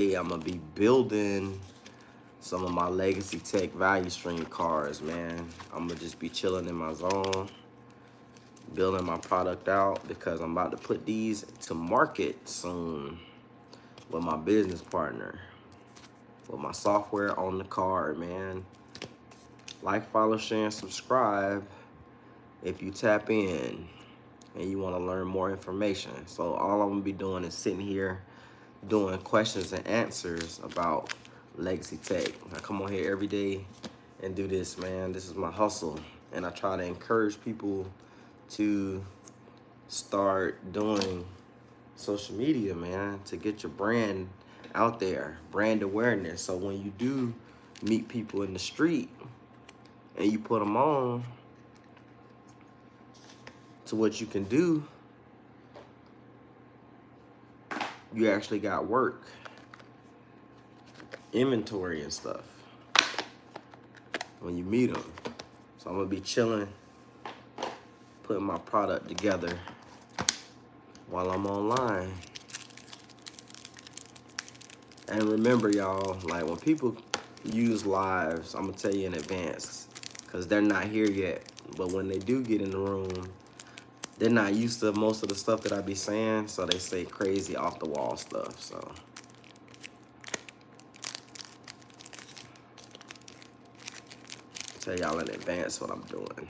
I'm gonna be building some of my legacy tech ValueStream cards, man. I'm gonna just be chilling in my zone, building my product out because I'm about to put these to market soon with my business partner, with my software on the card, man. Like, follow, share, and subscribe if you tap in and you want to learn more information. So all I'm gonna be doing is sitting here doing questions and answers about legacy tech. I come on here every day and do this, man. This is my hustle, and I try to encourage people to start doing social media, man, to get your brand out there, brand awareness. So when you do meet people in the street and you put them on to what you can do, you actually got work, inventory and stuff when you meet them. So I'm gonna be chilling, putting my product together while I'm online. And remember, y'all, like when people use lives, I'm gonna tell you in advance, because they're not here yet. But when they do get in the room, they're not used to most of the stuff that I be saying, so they say crazy off the wall stuff. So tell y'all in advance what I'm doing.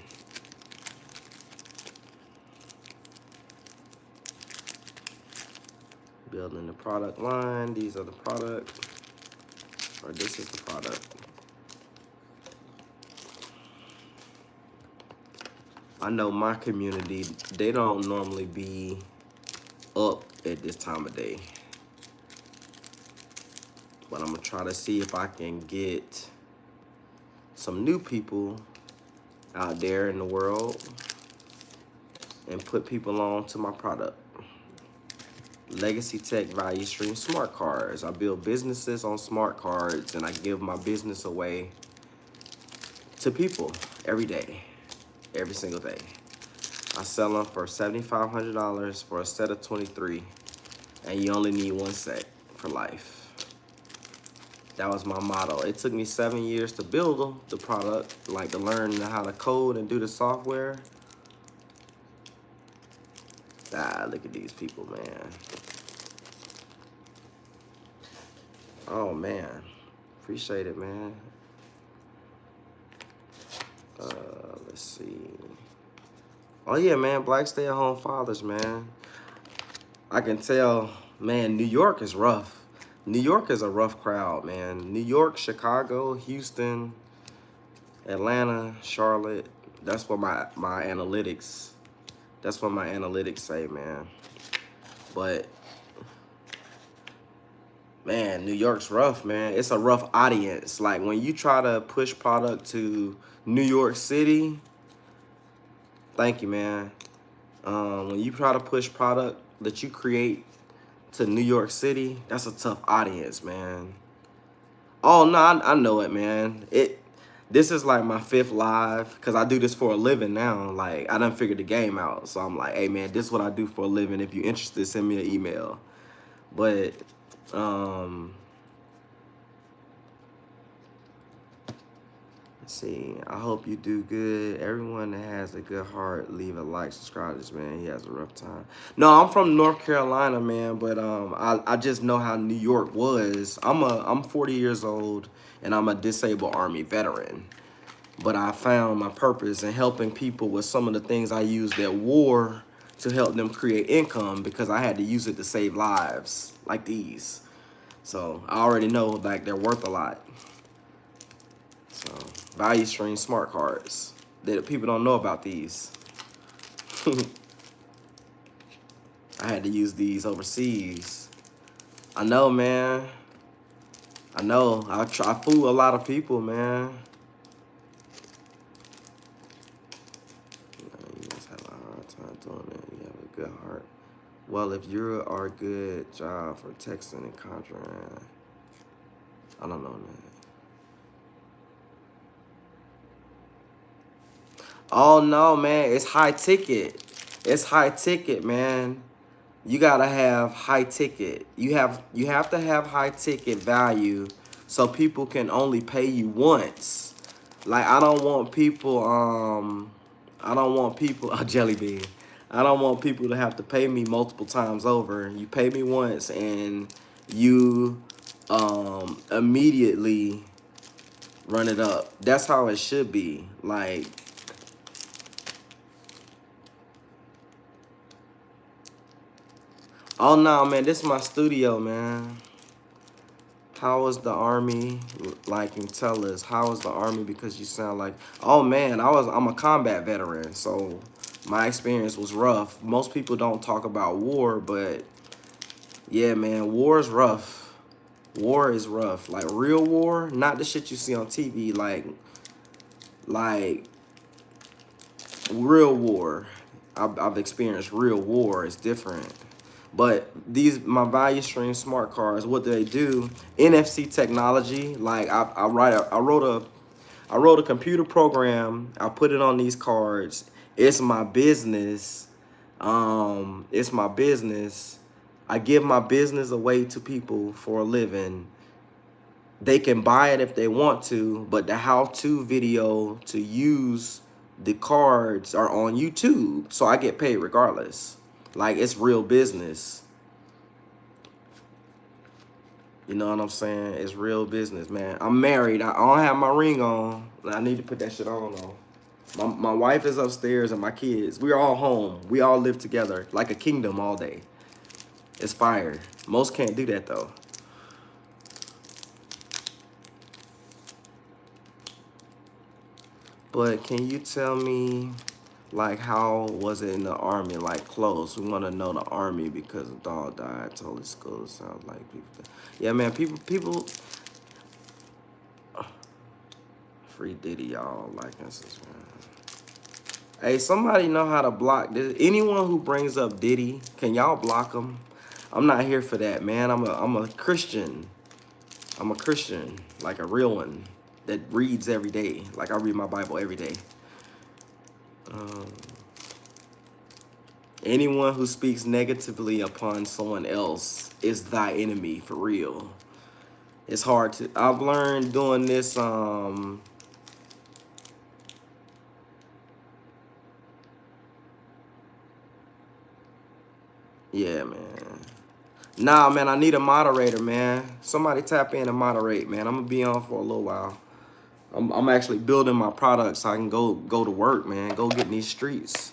Building the product line. These are the product, or this is the product. I know my community, they don't normally be up at this time of day. But I'm gonna try to see if I can get some new people out there in the world and put people on to my product. Legacy Tech ValueStream smart cards. I build businesses on smart cards, and I give my business away to people every day, every single day. I sell them for $7,500 for a set of 23, and you only need one set for life. That was my motto. It took me 7 years to build the product, like to learn how to code and do the software. Ah, look at these people, man. Oh, man. Appreciate it, man. Let's see. Oh, yeah, man. Black stay-at-home fathers, man. I can tell, man, New York is rough. New York is a rough crowd, man. New York, Chicago, Houston, Atlanta, Charlotte. That's what my analytics, that's what my analytics say, man. But, man, New York's rough, man. It's a rough audience. Like, when you try to push product to New York City, thank you, man. When you try to push product that you create to New York City, that's a tough audience, man. Oh, no, I know it, man. This is like my 5th live, because I do this for a living now. Like, I done figured the game out. So I'm like, hey, man, this is what I do for a living. If you're interested, send me an email. But, let's see. I hope you do good. Everyone that has a good heart, leave a like, subscribe to this man. He has a rough time. No, I'm from North Carolina, man, but I just know how New York was. I'm 40 years old, and I'm a disabled Army veteran. But I found my purpose in helping people with some of the things I used at war to help them create income, because I had to use it to save lives like these. So I already know, like, they're worth a lot. So ValueStream smart cards. That people don't know about these. I had to use these overseas. I know, man. I know. I fool a lot of people, man. You must have a hard time doing it. You have a good heart. Well, if you are a good job for texting and conjuring, I don't know, man. Oh, no, man. It's high ticket. It's high ticket, man. you gotta have high ticket. You have to have high ticket value so people can only pay you once. Like I don't want people a jelly bean. I don't want people to have to pay me multiple times over. You pay me once and you immediately run it up. That's how it should be. Like, oh no, man, this is my studio, man. How is the Army? Like, and tell us, how is the Army? Because you sound like, oh man, I'm a combat veteran, so my experience was rough. Most people don't talk about war, but yeah, man, war is rough. War is rough. Like real war, not the shit you see on TV. Like real war. I've experienced real war. It's different. But my ValueStream smart cards, what do they do? NFC technology. Like I wrote a computer program. I put it on these cards. It's my business. It's my business. I give my business away to people for a living. They can buy it if they want to, but the how-to video to use the cards are on YouTube, so I get paid regardless. Like, it's real business. You know what I'm saying? It's real business, man. I'm married. I don't have my ring on. I need to put that shit on, though. My wife is upstairs and my kids. We're all home. We all live together like a kingdom all day. It's fire. Most can't do that, though. But can you tell me, like, how was it in the Army? Like, close. We want to know the Army because a dog died. Totally school sounds like people. Yeah, man, people. Free Diddy, y'all. Like and subscribe. Hey, somebody know how to block this? Anyone who brings up Diddy, can y'all block them? I'm not here for that, man. I'm a Christian. I'm a Christian, like a real one that reads every day. Like I read my Bible every day. Anyone who speaks negatively upon someone else is thy enemy, for real. It's hard to, I've learned doing this, yeah, man. Nah, man, I need a moderator, man. Somebody tap in and moderate, man. I'm gonna be on for a little while. I'm actually building my product so I can go to work, man. Go get in these streets.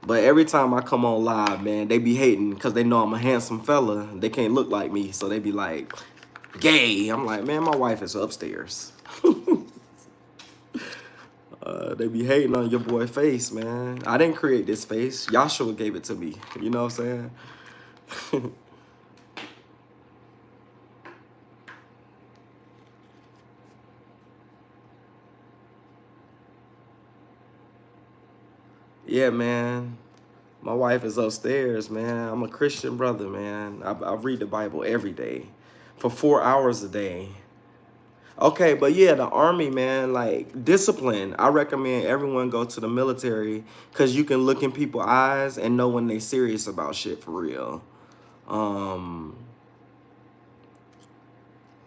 But every time I come on live, man, they be hating because they know I'm a handsome fella. They can't look like me, so they be like, gay. I'm like, man, my wife is upstairs. They be hating on your boy face, man. I didn't create this face. Yahshua gave it to me. You know what I'm saying? Yeah, man. My wife is upstairs, man. I'm a Christian brother, man. I read the Bible every day for 4 hours a day. Okay, but yeah, the Army, man, like discipline. I recommend everyone go to the military because you can look in people's eyes and know when they serious about shit for real.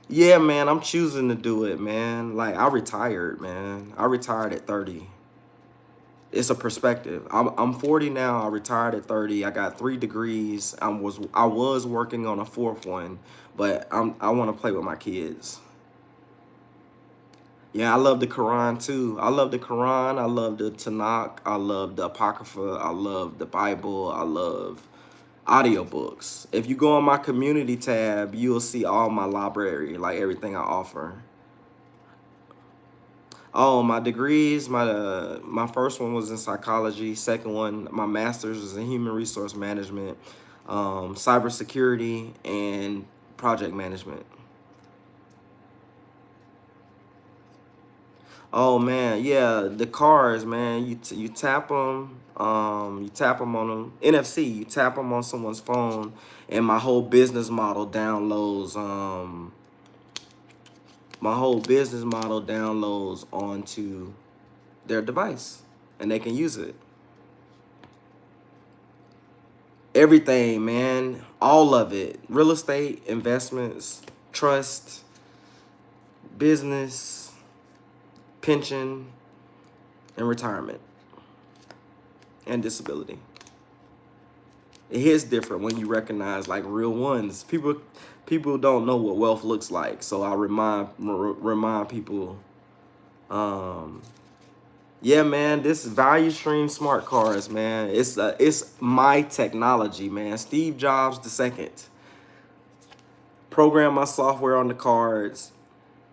Yeah, man, I'm choosing to do it, man. Like I retired, man. I retired at 30. It's a perspective. I'm 40 now. I retired at 30. I got 3 degrees. I was working on a 4th one, but I want to play with my kids. Yeah, I love the Quran too. I love the Quran. I love the Tanakh. I love the Apocrypha. I love the Bible. I love audiobooks. If you go on my community tab, you'll see all my library, like everything I offer. Oh, my degrees, my first one was in psychology. Second one, my master's was in human resource management, cybersecurity, and project management. Oh man, yeah, the cars, man. You tap them, you tap them on them. NFC, you tap them on someone's phone, and my whole business model downloads. My whole business model downloads onto their device and they can use it. everything, man. All of it. Real estate, investments, trust, business, pension, and retirement, and disability. It hits different when you recognize like real ones. People don't know what wealth looks like, so I remind people. Yeah, man, this ValueStream smart cards, man. It's my technology, man. Steve Jobs II. Program my software on the cards.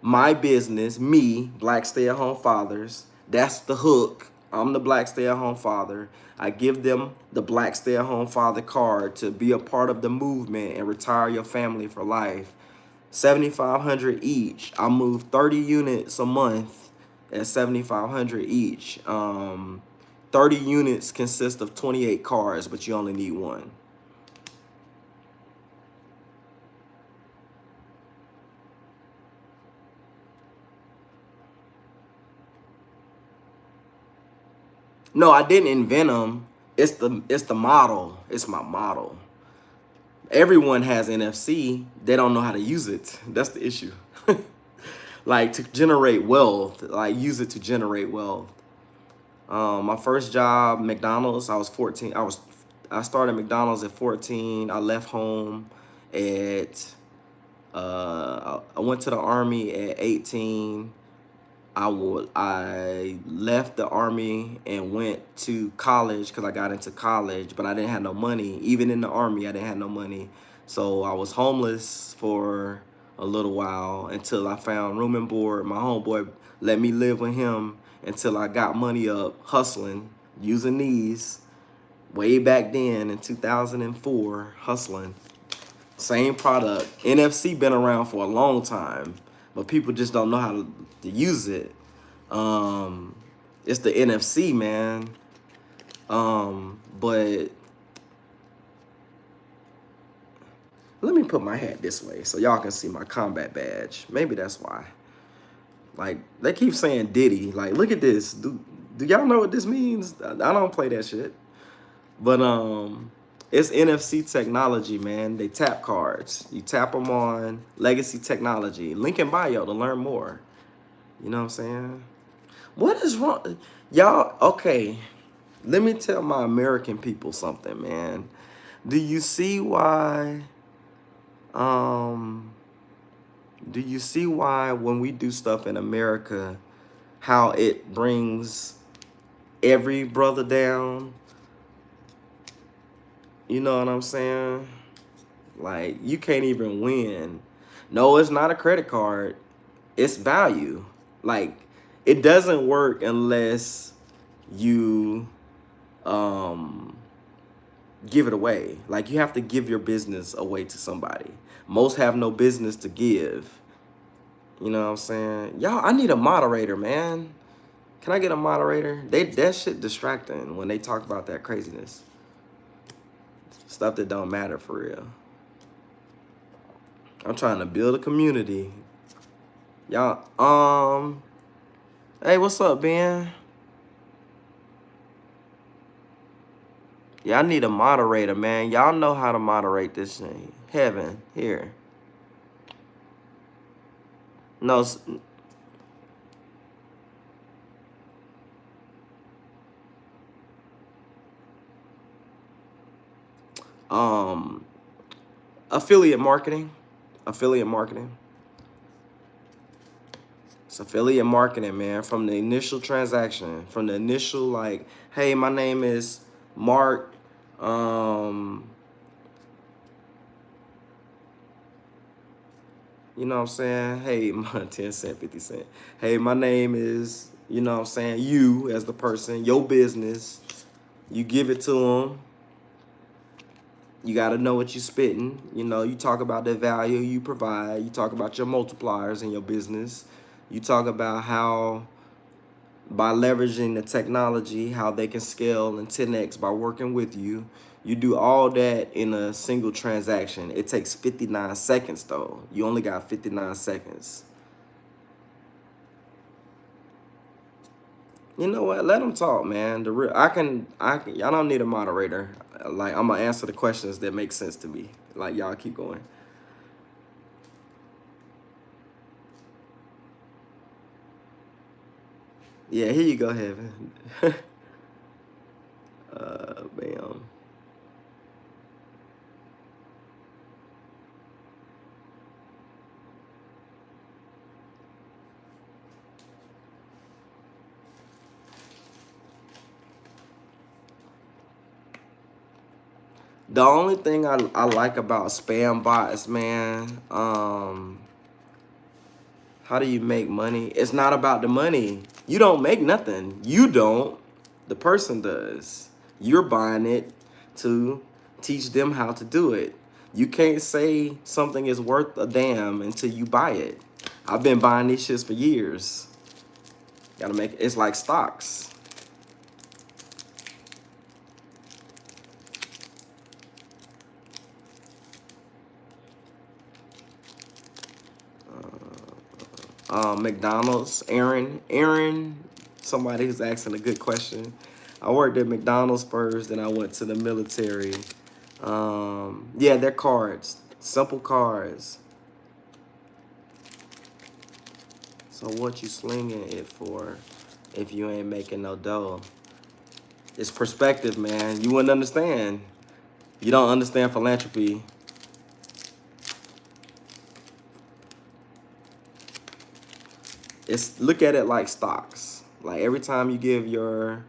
My business, me, Black stay-at-home fathers. That's the hook. I'm the Black stay-at-home father. I give them the Black stay-at-home father card to be a part of the movement and retire your family for life. $7,500 each. I move 30 units a month at $7,500 each. 30 units consist of 28 cards, but you only need one. No, I didn't invent them. It's the model. It's my model. Everyone has NFC. They don't know how to use it. That's the issue. Like to generate wealth, like use it to generate wealth. My first job, McDonald's, I was 14. I started McDonald's at 14. I left home at, I went to the Army at 18. I left the Army and went to college because I got into college, but I didn't have no money. Even in the Army, I didn't have no money. So I was homeless for a little while until I found room and board. My homeboy let me live with him until I got money up, hustling, using these way back then in 2004, hustling. Same product. NFC been around for a long time, but people just don't know how to use it. It's the NFC, man. But let me put my hat this way so y'all can see my combat badge. Maybe that's why. Like, they keep saying Diddy. Like, look at this. Do y'all know what this means? I don't play that shit. But it's NFC technology, man. They tap cards. You tap them on Legacy Technology. Link in bio to learn more. You know what I'm saying? What is wrong? Y'all, okay. Let me tell my American people something, man. Do you see why when we do stuff in America, how it brings every brother down? You know what I'm saying? Like, you can't even win. No, it's not a credit card. It's value. Like, it doesn't work unless you give it away. Like, you have to give your business away to somebody. Most have no business to give. You know what I'm saying? Y'all, I need a moderator, man. Can I get a moderator? That shit distracting when they talk about that craziness. Stuff that don't matter for real. I'm trying to build a community. Y'all, hey, what's up, Ben? Yeah, I need a moderator, man. Y'all know how to moderate this thing. Heaven, here. No, affiliate marketing. Affiliate marketing. It's affiliate marketing, man. From the initial transaction, from the initial, like, hey, my name is Mark. You know what I'm saying? Hey, my 10 cent, 50 cent. Hey, my name is, you know what I'm saying, you as the person, your business. You give it to them. You got to know what you're spitting. You know, you talk about the value you provide. You talk about your multipliers in your business. You talk about how, by leveraging the technology, how they can scale and 10x by working with you. You do all that in a single transaction. It takes 59 seconds, though. You only got 59 seconds. You know what? Let them talk, man. I can. Y'all don't need a moderator. Like, I'm gonna answer the questions that make sense to me. Like, y'all keep going. Yeah, here you go, Heaven. Bam. The only thing I like about spam bots, man, how do you make money? It's not about the money. You don't make nothing. You don't. The person does. You're buying it to teach them how to do it. You can't say something is worth a damn until you buy it. I've been buying these shits for years. Gotta make it. It's like stocks. McDonald's, Aaron, somebody who's asking a good question. I worked at McDonald's first, then I went to the military. Yeah, they're cards, simple cards. So what you slinging it for if you ain't making no dough? It's perspective, man. You wouldn't understand. You don't understand philanthropy. Look at it like stocks. Like every time you give your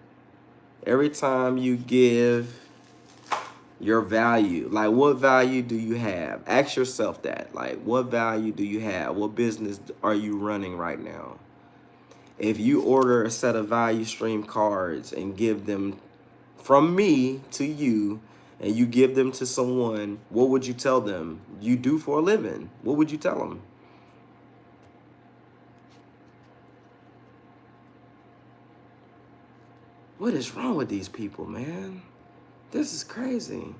value, like what value do you have? Ask yourself that. Like what value do you have? What business are you running right now? If you order a set of ValueStream cards and give them from me to you, and you give them to someone, what would you tell them you do for a living? What would you tell them? What is wrong with these people, man? This is crazy.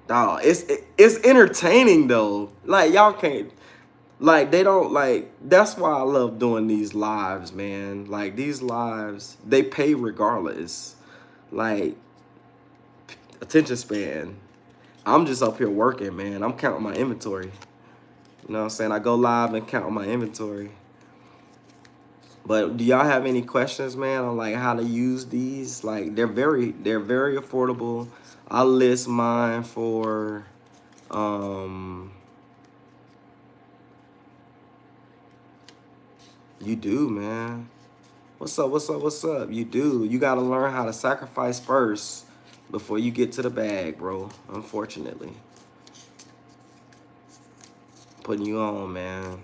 Dog, it's entertaining though. Like y'all can't, like they don't like. That's why I love doing these lives, man. Like these lives, they pay regardless. Like attention span. I'm just up here working, man. I'm counting my inventory. You know what I'm saying? I go live and count my inventory. But do y'all have any questions, man, on like how to use these? Like they're very affordable. I list mine for you do, man. What's up? You do. You gotta learn how to sacrifice first before you get to the bag, bro. Unfortunately. Putting you on, man.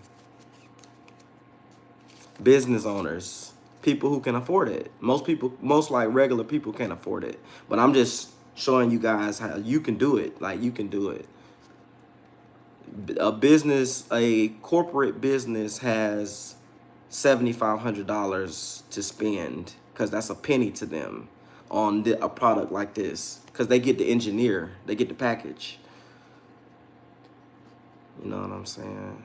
Business owners, people who can afford it. Most like regular people can't afford it. But I'm just showing you guys how you can do it. Like you can do it. A corporate business has $7,500 to spend because that's a penny to them on a product like this because they get the engineer, they get the package. You know what I'm saying?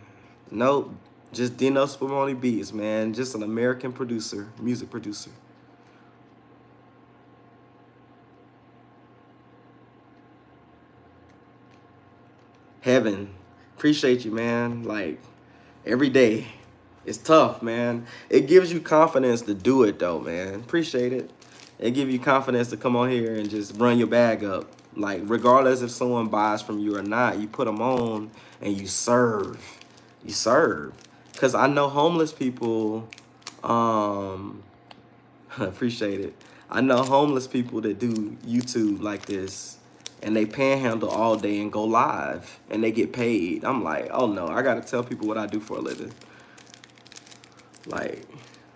Nope, just Dinospumonibeatz, man. Just an American producer, music producer. Heaven, appreciate you, man. Like every day. It's tough, man. It gives you confidence to do it, though, man. Appreciate it. It gives you confidence to come on here and just run your bag up. Like, regardless if someone buys from you or not, you put them on and you serve. You serve. Because I know homeless people, appreciate it. I know homeless people that do YouTube like this, and they panhandle all day and go live, and they get paid. I'm like, oh, no, I got to tell people what I do for a living. Like,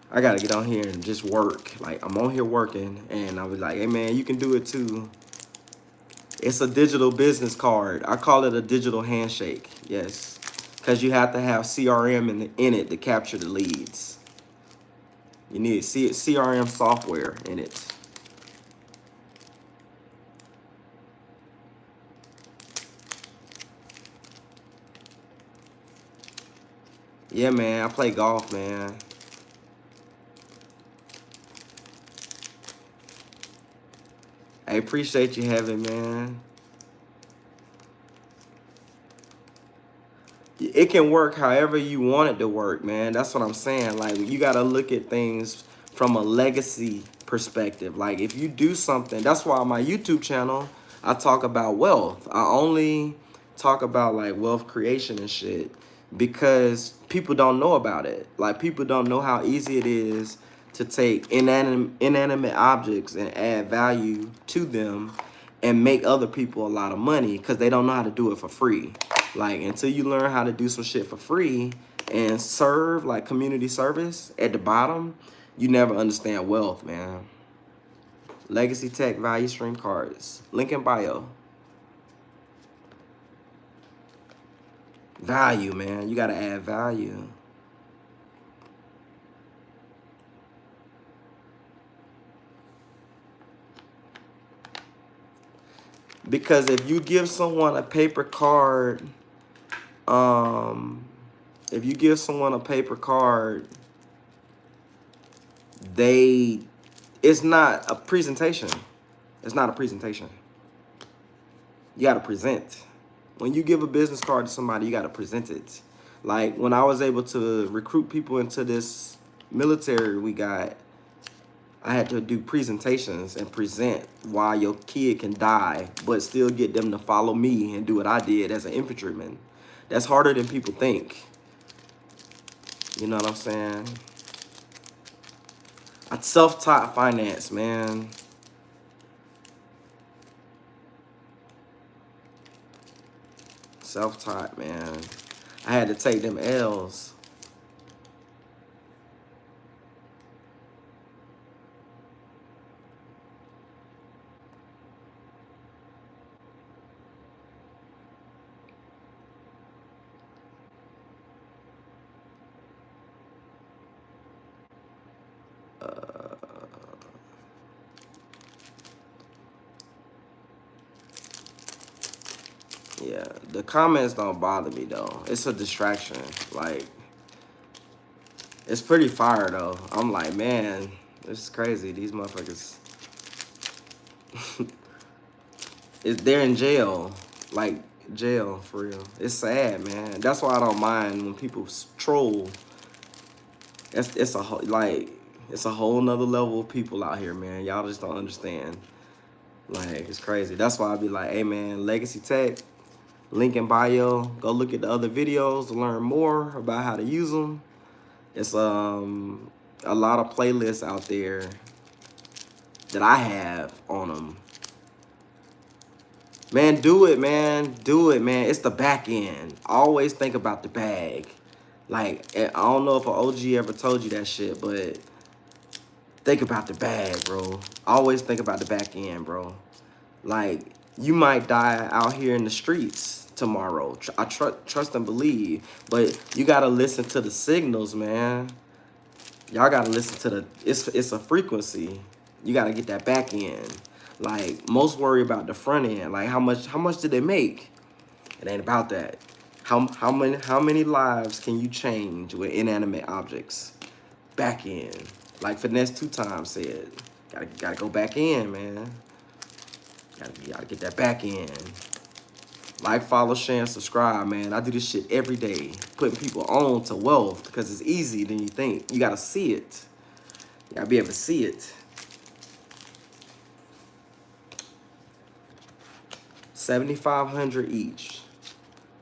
I gotta get on here and just work. Like, I'm on here working, and I was like, hey, man, you can do it too. It's a digital business card. I call it a digital handshake, yes. Because you have to have CRM in it to capture the leads. You need CRM software in it. Yeah, man, I play golf, man. I appreciate you having, man. It can work however you want it to work, man. That's what I'm saying. Like, you got to look at things from a legacy perspective. Like, if you do something, that's why on my YouTube channel, I talk about wealth. I only talk about like wealth creation and shit because people don't know about it. Like, people don't know how easy it is to take inanimate objects and add value to them and make other people a lot of money because they don't know how to do it for free. Like, until you learn how to do some shit for free and serve, like community service at the bottom, you never understand wealth, man. Legacy Tech ValueStream cards. Link in bio. Value, man. You gotta add value. Because if you give someone a paper card, if you give someone a paper card, it's not a presentation. It's not a presentation. You got to present. When you give a business card to somebody, you got to present it. Like, when I was able to recruit people into this military we got, I had to do presentations and present why your kid can die, but still get them to follow me and do what I did as an infantryman. That's harder than people think. You know what I'm saying? I self-taught finance, man. Self-taught, man. I had to take them L's. Yeah, the comments don't bother me though. It's a distraction. Like, it's pretty fire though. I'm like, man, this is crazy. These motherfuckers, they're in jail. Like, jail for real. It's sad, man. That's why I don't mind when people troll. It's a whole nother level of people out here, man. Y'all just don't understand. Like, it's crazy. That's why I be like, hey man, Legacy Tech, link in bio. Go look at the other videos to learn more about how to use them. It's a lot of playlists out there that I have on them. Man, do it, man. Do it, man. It's the back end. Always think about the bag. Like, I don't know if an OG ever told you that shit, but think about the bag, bro. Always think about the back end, bro. Like, you might die out here in the streets tomorrow. I trust and believe, but you gotta listen to the signals, man. Y'all gotta listen to the. It's a frequency. You gotta get that back end. Like, most worry about the front end. Like, how much did they make? It ain't about that. How many lives can you change with inanimate objects? Back end. Like Finesse 2 times said. Gotta go back in, man. Gotta get that back end. Like, follow, share, and subscribe, man. I do this shit every day. Putting people on to wealth because it's easier than you think. You gotta see it. You gotta be able to see it. 7,500 each.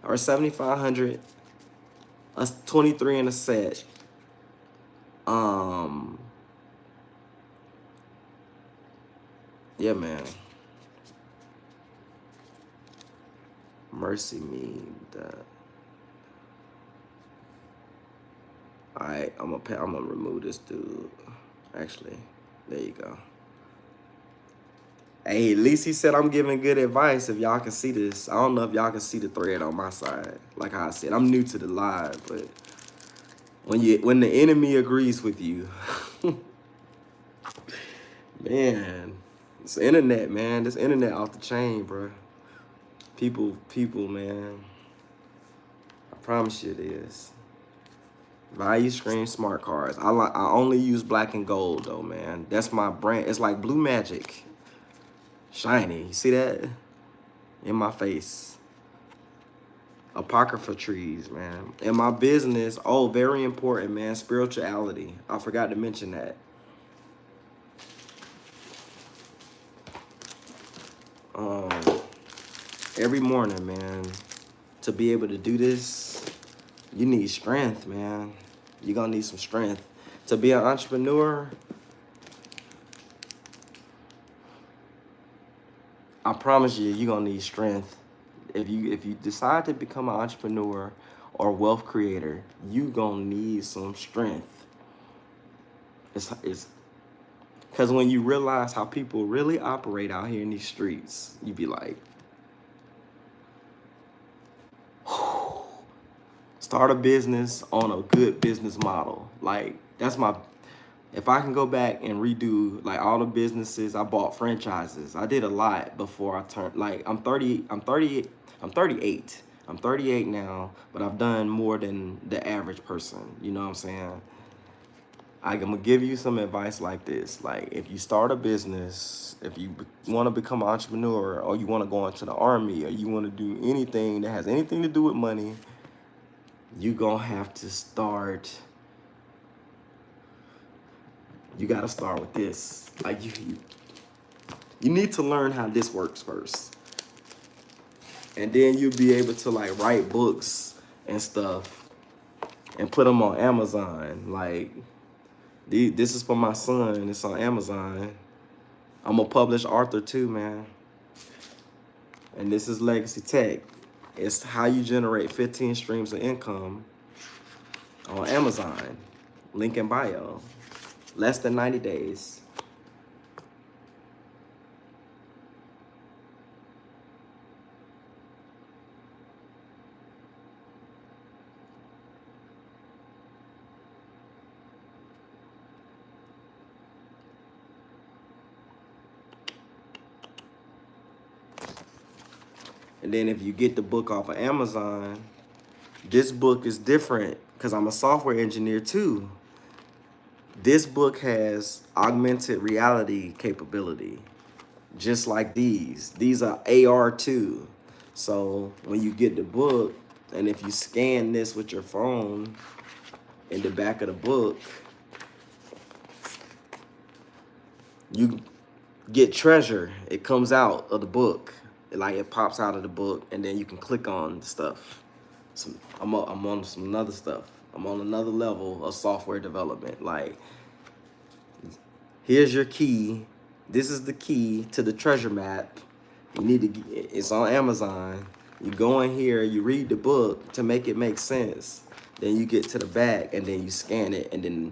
Or 7,500. That's 23 in a set. Yeah, man. Mercy me. Alright, I'm gonna remove this dude. Actually, there you go. Hey, at least he said I'm giving good advice. If y'all can see this, I don't know if y'all can see the thread on my side. Like I said, I'm new to the live, but when the enemy agrees with you, man, it's the internet, man. This internet off the chain, bro. People, man. I promise you it is. ValueStream smart cards. I only use black and gold though, man. That's my brand. It's like blue magic. Shiny. You see that? In my face. Apocrypha trees, man. In my business, oh, very important, man. Spirituality. I forgot to mention that. Every morning, man, to be able to do this, you need strength, man. You're gonna need some strength. To be an entrepreneur, I promise you, you're gonna need strength. If you decide to become an entrepreneur or wealth creator, you gonna need some strength. It's because when you realize how people really operate out here in these streets, you be like, start a business on a good business model. Like, that's my, if I can go back and redo like all the businesses, I bought franchises. I did a lot before I turned, like I'm 38 now, but I've done more than the average person. You know what I'm saying? I'm gonna give you some advice like this. Like, if you start a business, if you want to become an entrepreneur, or you want to go into the army, or you want to do anything that has anything to do with money, you gonna have to start. You gotta start with this. Like, you need to learn how this works first, and then you'll be able to like write books and stuff and put them on Amazon. Like, this is for my son. It's on Amazon. I'm a published author too, man. And this is Legacy Tech. It's how you generate 15 streams of income on Amazon. Link in bio. Less than 90 days. And then if you get the book off of Amazon, this book is different because I'm a software engineer too. This book has augmented reality capability, just like these. These are AR too. So when you get the book, and if you scan this with your phone in the back of the book, you get treasure. It comes out of the book. Like, it pops out of the book, and then you can click on stuff. I'm on some other stuff. I'm on another level of software development. Like, here's your key. This is the key to the treasure map. You need to. It's on Amazon. You go in here. You read the book to make it make sense. Then you get to the back, and then you scan it, and then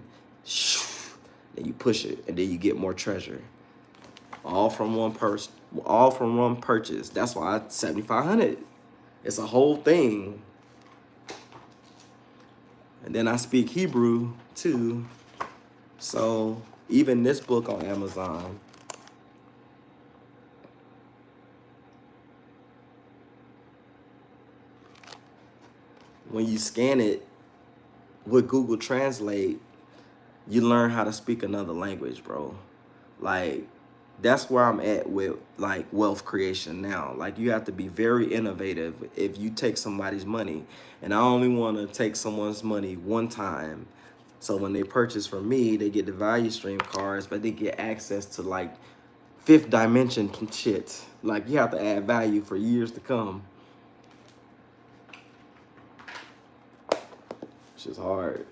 you push it, and then you get more treasure. All from one purchase. That's why it's $7,500. It's a whole thing. And then I speak Hebrew too. So even this book on Amazon, when you scan it with Google Translate, you learn how to speak another language, bro. Like, that's where I'm at with like wealth creation now. Like, you have to be very innovative if you take somebody's money. And I only want to take someone's money one time. So when they purchase from me, they get the ValueStream cards, but they get access to like fifth dimension shit. Like, you have to add value for years to come. It's just hard.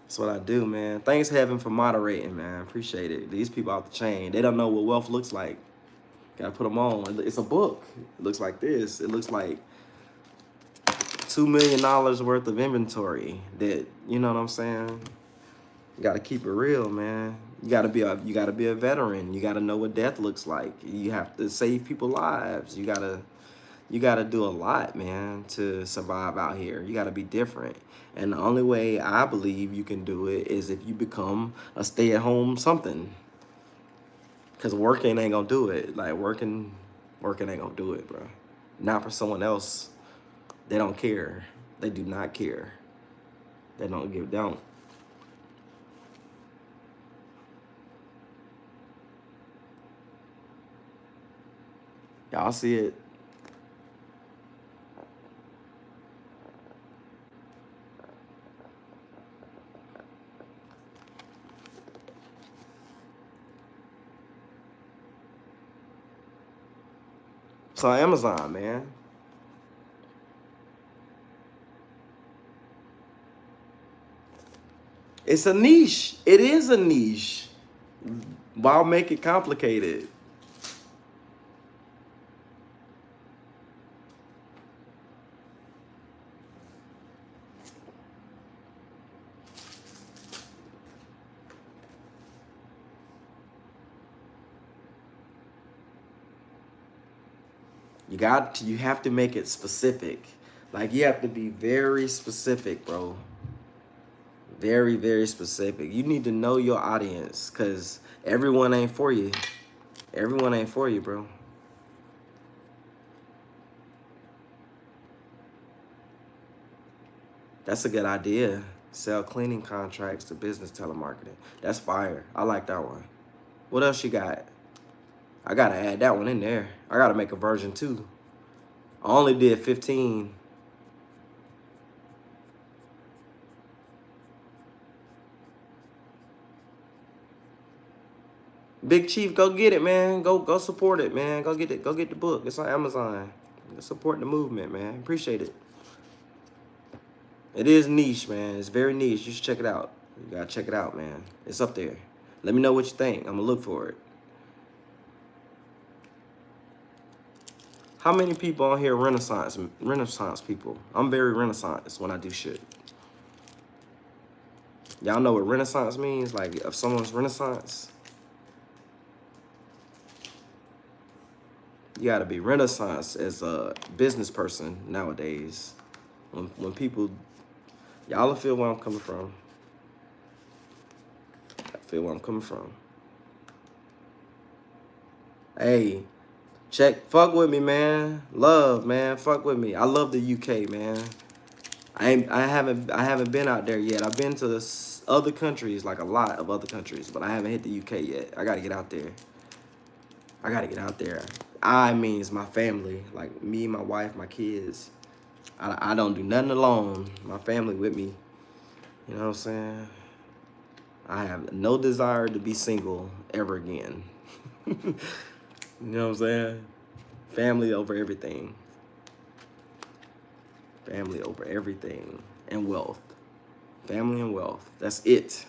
That's what I do, man. Thanks, Heaven, for moderating, man. Appreciate it. These people off the chain, they don't know what wealth looks like. Gotta put them on. It's a book. It looks like this. It looks like $2 million worth of inventory that, you know what I'm saying? You gotta keep it real, man. You gotta be a veteran. You gotta know what death looks like. You have to save people's lives. You gotta do a lot, man, to survive out here. You gotta be different. And the only way I believe you can do it is if you become a stay-at-home something. Because working ain't gonna do it. Like, working ain't gonna do it, bro. Not for someone else. They don't care. They do not care. They don't give, don't. Y'all see it? It's on Amazon, man. It's a niche. It is a niche. Why make it complicated? You have to make it specific. Like, you have to be very specific, bro. Very, very specific. You need to know your audience, because everyone ain't for you. Everyone ain't for you, bro. That's a good idea. Sell cleaning contracts to business telemarketing. That's fire. I like that one. What else you got? I gotta add that one in there. I gotta make a version 2. I only did 15. Big Chief, go get it, man. Go support it, man. Go get it. Go get the book. It's on Amazon. Support the movement, man. Appreciate it. It is niche, man. It's very niche. You should check it out. You gotta check it out, man. It's up there. Let me know what you think. I'm gonna look for it. How many people on here Renaissance people? I'm very Renaissance when I do shit. Y'all know what Renaissance means? Like, if someone's Renaissance, you gotta be Renaissance as a business person nowadays. When people, y'all will feel where I'm coming from. I feel where I'm coming from. Hey, fuck with me, man. Love, man. Fuck with me. I love the UK, man. I haven't been out there yet. I've been to other countries, like a lot of other countries, but I haven't hit the UK yet. I gotta get out there. I gotta get out there. I means my family, like me, my wife, my kids. I don't do nothing alone. My family with me. You know what I'm saying? I have no desire to be single ever again. You know what I'm saying? Family over everything. Family over everything. And wealth. Family and wealth. That's it.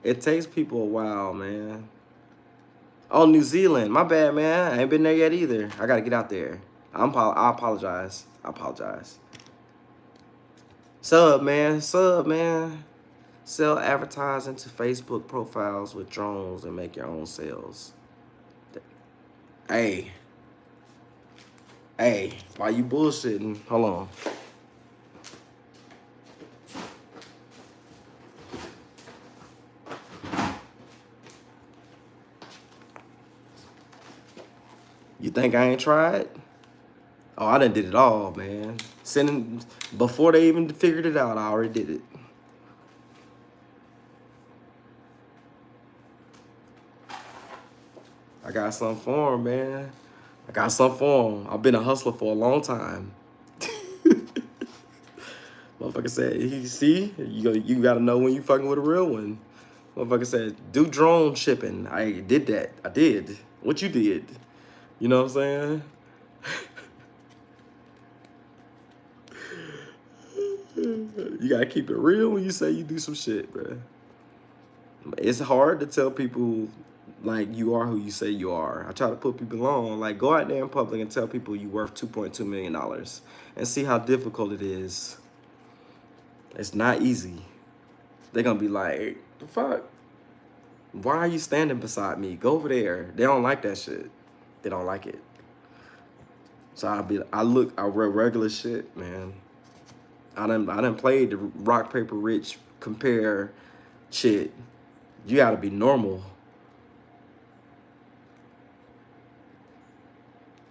It takes people a while, man. Oh, New Zealand. My bad, man. I ain't been there yet either. I gotta get out there. I apologize. I apologize. Sub, man. Sub, man. Sell advertising to Facebook profiles with drones and make your own sales. Hey. Hey, why you bullshitting? Hold on. You think I ain't tried? Oh, I done did it all, man. Before they even figured it out, I already did it. I got something for him, man. I got something for him. I've been a hustler for a long time. Motherfucker said, you gotta know when you fucking with a real one. Motherfucker said, do drone shipping. I did that. I did. What you did? You know what I'm saying? You gotta keep it real when you say you do some shit, bro. It's hard to tell people, like, you are who you say you are. I try to put people on, like, go out there in public and tell people you're worth $2.2 million and see how difficult it is. It's not easy. They're gonna be like, the fuck? Why are you standing beside me? Go over there. They don't like that shit. They don't like it. So I wear regular shit, man. I done played the rock, paper, rich, compare shit. You gotta be normal.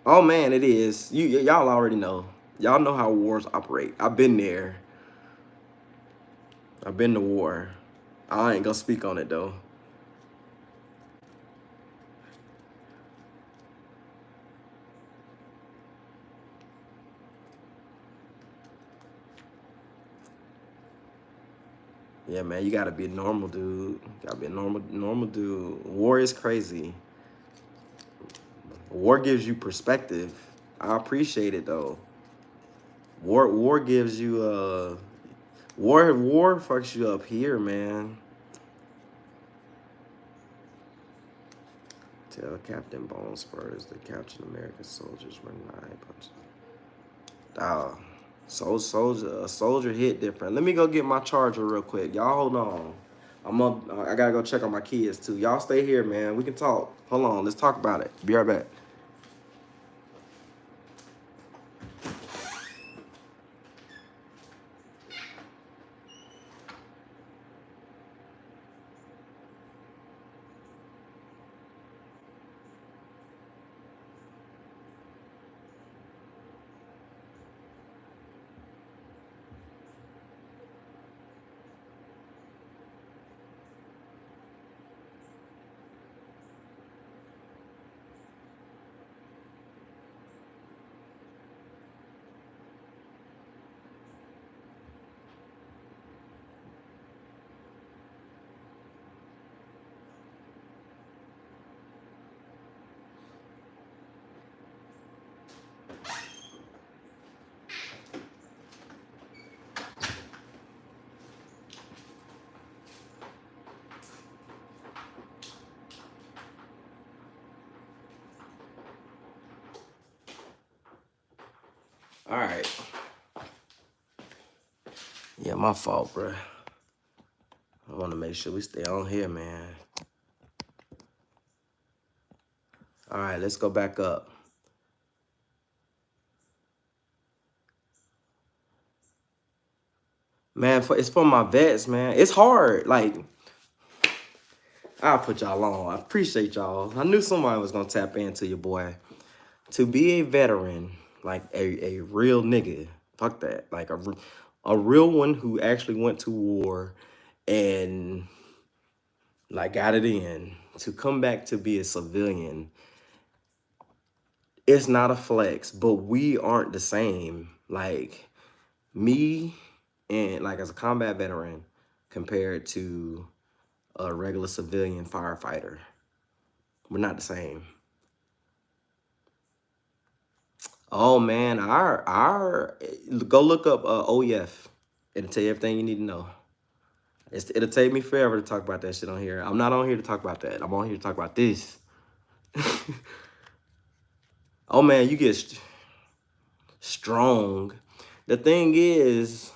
Oh man, it is. Y'all already know. Y'all know how wars operate. I've been there. I've been to war. I ain't gonna speak on it though. Yeah, man, you gotta be a normal dude. You gotta be a normal dude. War is crazy. War gives you perspective. I appreciate it though. War gives you war fucks you up here, man. Tell Captain Bone Spurs the Captain American soldiers were 9 punches. A soldier hit different. Let me go get my charger real quick. Y'all hold on. I gotta go check on my kids too. Y'all stay here, man. We can talk. Hold on, let's talk about it. Be right back. All right. Yeah, my fault, bro. I want to make sure we stay on here, man. All right, let's go back up. Man, it's for my vets, man. It's hard. Like, I'll put y'all on. I appreciate y'all. I knew somebody was going to tap into your boy. To be a veteran, like a real nigga, fuck that. Like a real one who actually went to war and like got it in. To come back to be a civilian, it's not a flex, but we aren't the same. Like me and like as a combat veteran compared to a regular civilian firefighter, we're not the same. Oh man, our go look up OEF. It'll tell you everything you need to know. It'll take me forever to talk about that shit on here. I'm not on here to talk about that. I'm on here to talk about this. Oh man, you get strong. The thing is,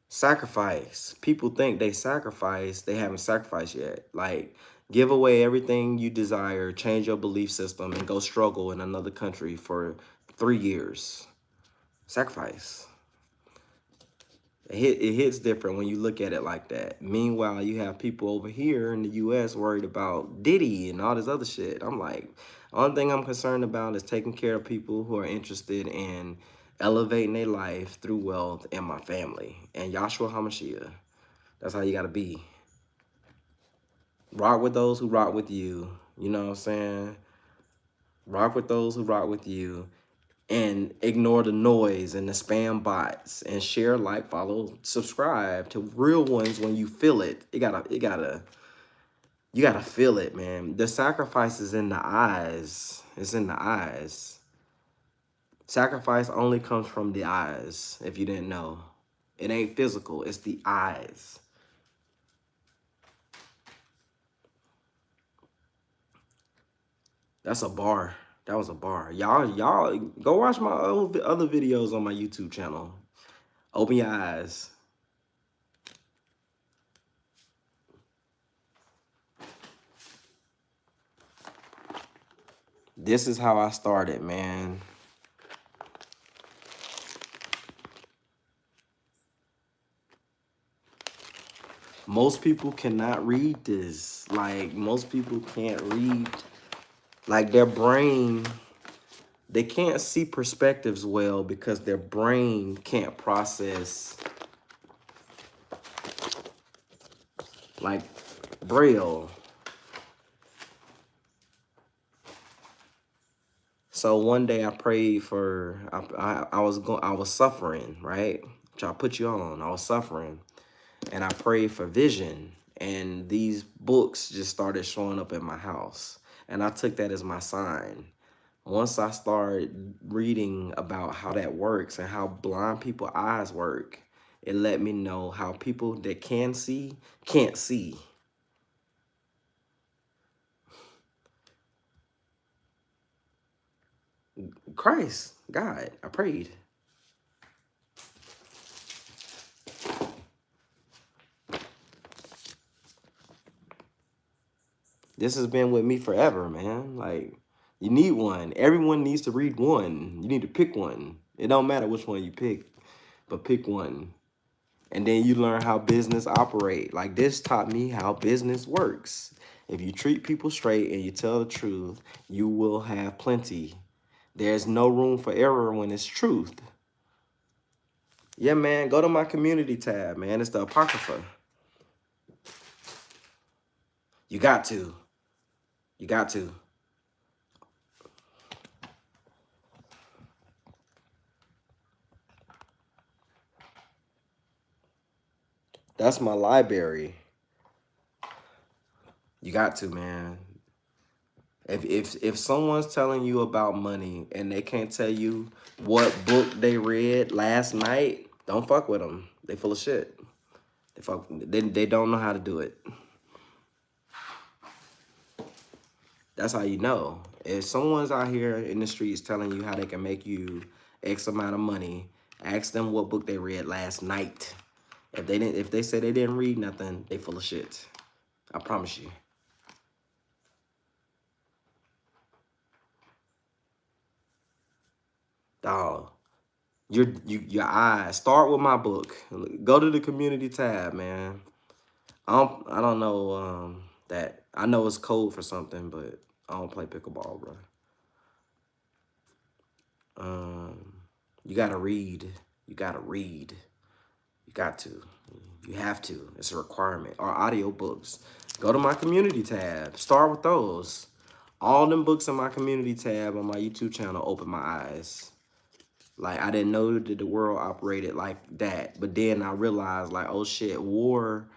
sacrifice. People think they sacrifice. They haven't sacrificed yet. Like, give away everything you desire, change your belief system, and go struggle in another country for 3 years. Sacrifice. It hits different when you look at it like that. Meanwhile, you have people over here in the U.S. worried about Diddy and all this other shit. I'm like, only thing I'm concerned about is taking care of people who are interested in elevating their life through wealth and my family. And Yahshua HaMashiach. That's how you got to be. Rock with those who rock with you. You know what I'm saying? Rock with those who rock with you. And ignore the noise and the spam bots and share, like, follow, subscribe to real ones when you feel it. You gotta feel it, man. The sacrifice is in the eyes. It's in the eyes. Sacrifice only comes from the eyes, if you didn't know. It ain't physical, it's the eyes. That's a bar. That was a bar. Y'all go watch my other videos on my YouTube channel. Open your eyes. This is how I started, man. Most people cannot read this. Like, most people can't read. Like, their brain they can't see perspectives well because their brain can't process like Braille. So one day I prayed for, I was suffering, right? Which I put you on. I was suffering, and I prayed for vision, and these books just started showing up in my house, and I took that as my sign. Once I started reading about how that works and how blind people's eyes work, it let me know how people that can see can't see. Christ, God, I prayed. This has been with me forever, man. Like, you need one. Everyone needs to read one. You need to pick one. It don't matter which one you pick, but pick one. And then you learn how business operate. Like, this taught me how business works. If you treat people straight and you tell the truth, you will have plenty. There's no room for error when it's truth. Yeah, man, go to my community tab, man. It's the Apocrypha. You got to. You got to. That's my library. You got to, man. If someone's telling you about money and they can't tell you what book they read last night, don't fuck with them. They full of shit. They don't know how to do it. That's how you know. If someone's out here in the streets telling you how they can make you X amount of money, ask them what book they read last night. If they say they didn't read nothing, they full of shit. I promise you. Dog. Your eyes. Start with my book. Go to the community tab, man. I don't know that. I know it's code for something, but I don't play pickleball, bro. You gotta read. You gotta read. You got to. You have to. It's a requirement. Or audio books. Go to my community tab. Start with those. All them books in my community tab on my YouTube channel open my eyes. Like, I didn't know that the world operated like that. But then I realized, like, oh shit, war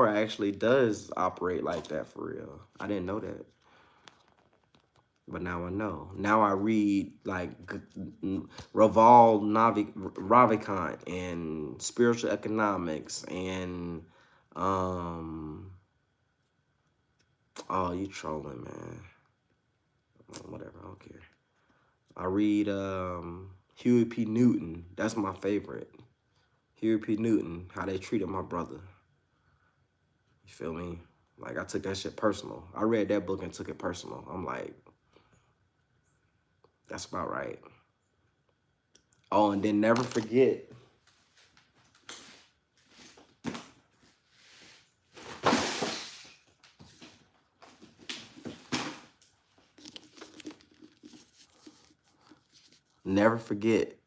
actually does operate like that for real. I didn't know that. But now I know. Now I read, like, Ravikant and spiritual economics and, oh, you trolling, man. Whatever, I don't care. I read Huey P. Newton. That's my favorite. Huey P. Newton, how they treated my brother. You feel me? Like, I took that shit personal. I read that book and took it personal. I'm like, that's about right. Oh, and then never forget. Never forget.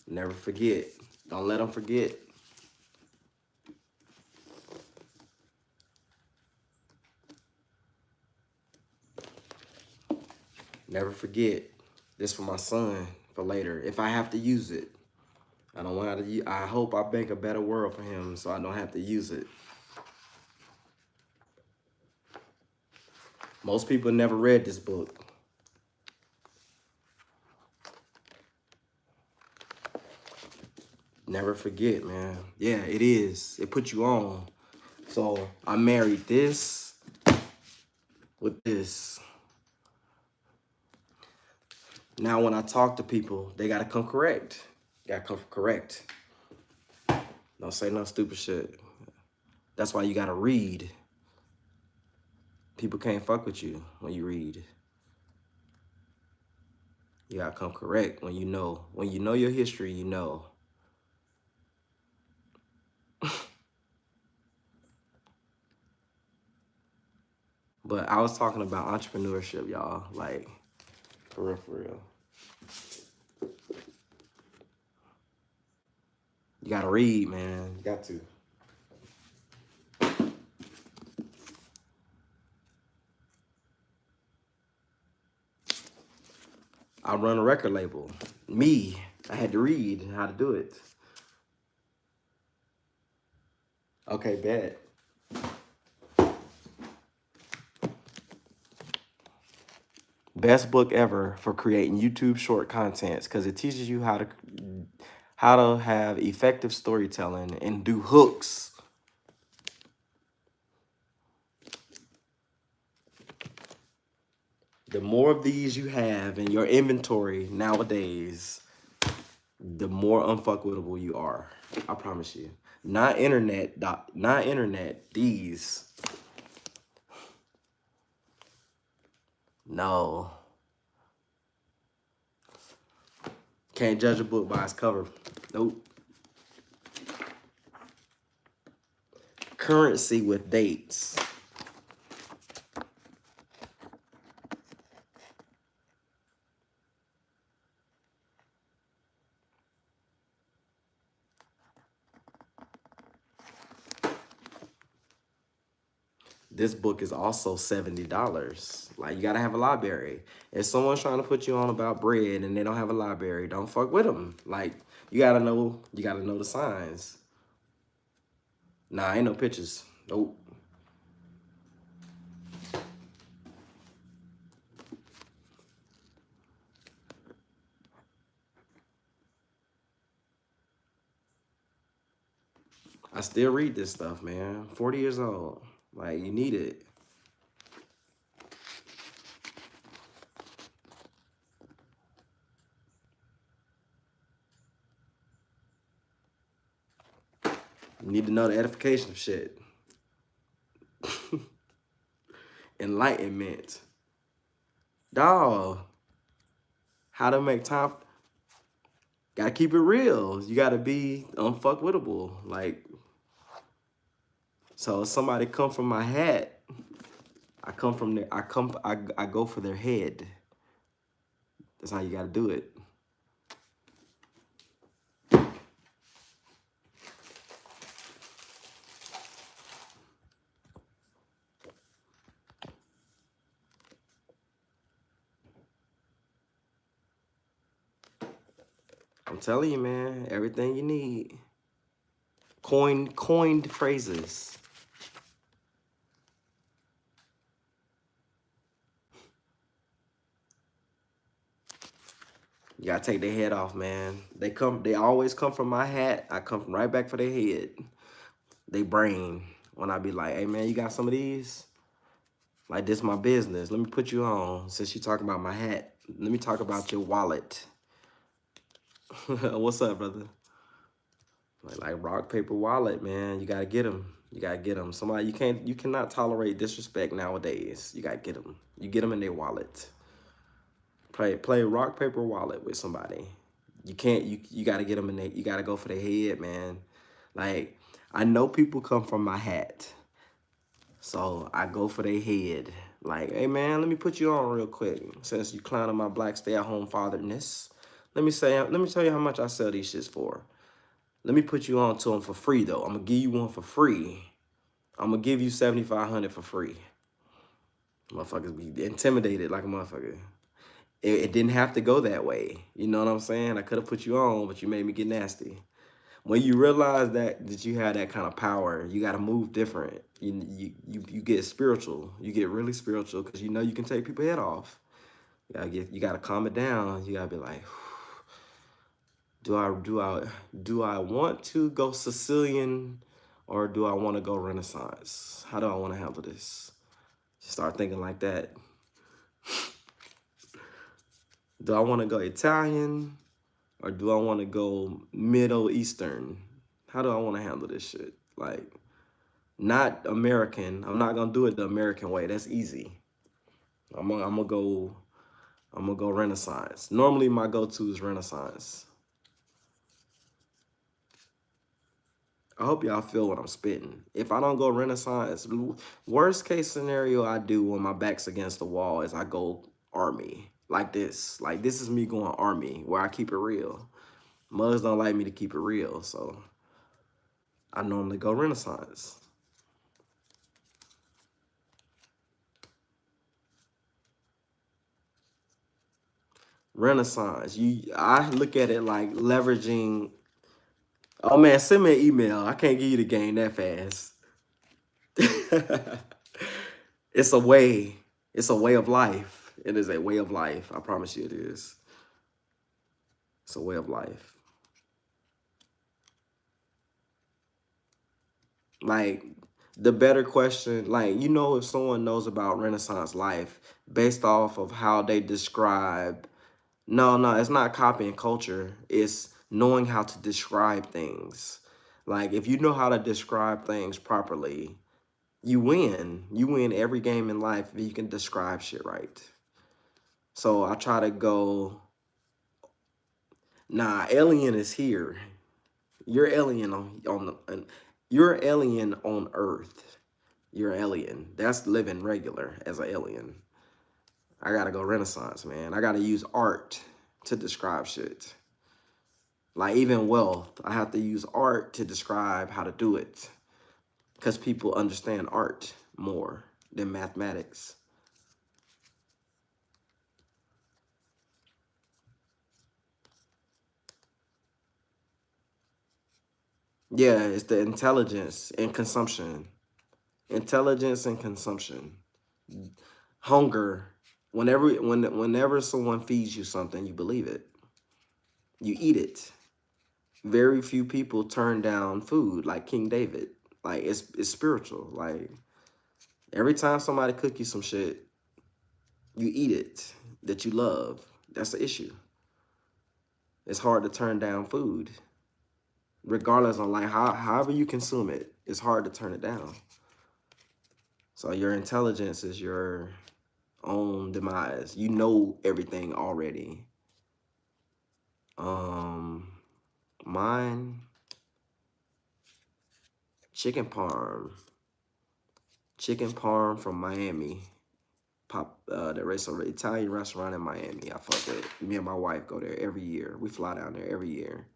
Never forget. Don't let them forget. Never forget. This for my son for later. If I have to use it. I don't want to. I hope I make a better world for him so I don't have to use it. Most people never read this book. Never forget, man. Yeah, it is. It put you on. So I married this with this. Now when I talk to people, they gotta come correct. Gotta come correct. Don't say no stupid shit. That's why you gotta read. People can't fuck with you when you read. You gotta come correct when you know. When you know your history, you know. But I was talking about entrepreneurship, y'all. Like, for real, for real. You gotta read, man. You got to. I run a record label. Me, I had to read how to do it. Okay, bet. Best book ever for creating YouTube short contents because it teaches you how to have effective storytelling and do hooks. The more of these you have in your inventory nowadays, the more unfuckwittable you are. I promise you. Not internet, these. No. Can't judge a book by its cover. Nope. Currency with dates. This book is also $70. Like, you gotta have a library. If someone's trying to put you on about bread and they don't have a library, don't fuck with them. Like, you gotta know the signs. Nah, ain't no pictures. Nope. I still read this stuff, man. 40 years old. Like, you need it. You need to know the edification of shit. Enlightenment. Dawg. How to make time. Gotta keep it real. You gotta be unfuckwittable. Like, so if somebody come from my hat, I go for their head. That's how you gotta do it. I'm telling you, man, everything you need. Coined phrases. You gotta take their head off, man. They always come from my hat. I come from right back for their head. They brain. When I be like, hey man, you got some of these? Like, this my business. Let me put you on. Since you talking about my hat, let me talk about your wallet. What's up, brother? Like rock, paper, wallet, man. You gotta get them. You gotta get them. Somebody, you cannot tolerate disrespect nowadays. You gotta get them. You get them in their wallet. Play rock, paper, wallet with somebody. You can't, you gotta get them in there. You gotta go for their head, man. Like, I know people come from my hat. So I go for their head. Like, hey man, let me put you on real quick. Since you clowning my black stay-at-home fatherness. Let me tell you how much I sell these shits for. Let me put you on to them for free though. I'm gonna give you one for free. I'm gonna give you $7,500 for free. Motherfuckers be intimidated like a motherfucker. It didn't have to go that way. You know what I'm saying? I could have put you on, but you made me get nasty. When you realize that you have that kind of power, you got to move different. You get spiritual. You get really spiritual because you know you can take people's head off. You gotta calm it down. You gotta be like, do I want to go Sicilian or do I want to go Renaissance? How do I want to handle this? Start thinking like that. Do I want to go Italian or do I want to go Middle Eastern? How do I want to handle this shit? Like, not American. I'm not gonna do it the American way. That's easy. I'm gonna go Renaissance. Normally my go-to is Renaissance. I hope y'all feel what I'm spitting. If I don't go Renaissance, worst case scenario I do when my back's against the wall is I go army. Like this. Like this is me going army where I keep it real. Mugs don't like me to keep it real, so I normally go Renaissance. Renaissance. I look at it like leveraging. Oh man, send me an email. I can't give you the game that fast. It's a way. It's a way of life. It is a way of life. I promise you it is. It's a way of life. Like the better question, like if someone knows about Renaissance life based off of how they describe. No, it's not copying culture. It's knowing how to describe things. Like if you know how to describe things properly, you win. You win every game in life if you can describe shit right. So I try to go, nah, alien is here. You're alien you're alien on Earth. You're alien. That's living regular as an alien. I gotta go Renaissance, man. I gotta use art to describe shit. Like even wealth, I have to use art to describe how to do it. Because people understand art more than mathematics. Yeah, it's the intelligence and consumption. Intelligence and consumption. Hunger. Whenever someone feeds you something, you believe it. You eat it. Very few people turn down food like King David. Like it's spiritual. Like every time somebody cook you some shit, you eat it that you love. That's the issue. It's hard to turn down food. Regardless of like however you consume it, it's hard to turn it down. So your intelligence is your own demise. You know everything already. Mine, chicken parm. Chicken parm from Miami. The Italian restaurant in Miami. I fuck with it. Me and my wife go there every year. We fly down there every year.